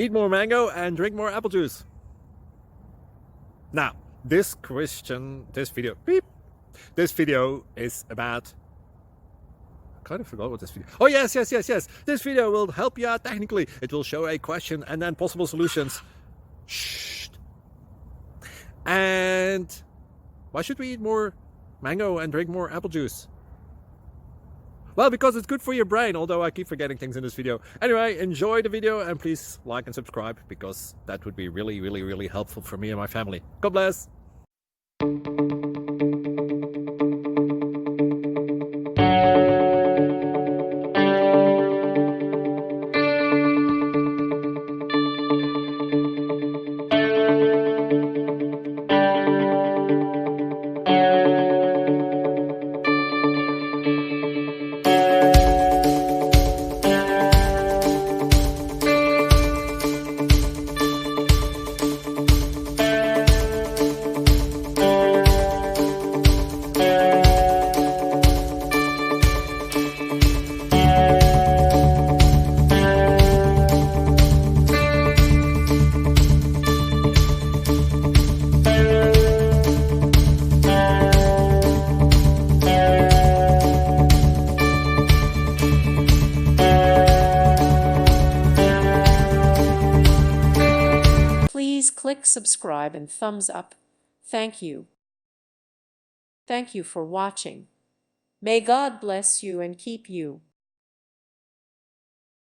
Eat more mango and drink more apple juice. Now, this video is about... I kind of forgot what this video... Oh, yes. This video will help you out technically. It will show a question and then possible solutions. Shh. And why should we eat more mango and drink more apple juice? Well, because it's good for your brain, although I keep forgetting things in this video. Anyway, enjoy the video and please like and subscribe, because that would be really helpful for me and my family. God bless! Please click subscribe and thumbs up. Thank you. Thank you for watching. May God bless you and keep you.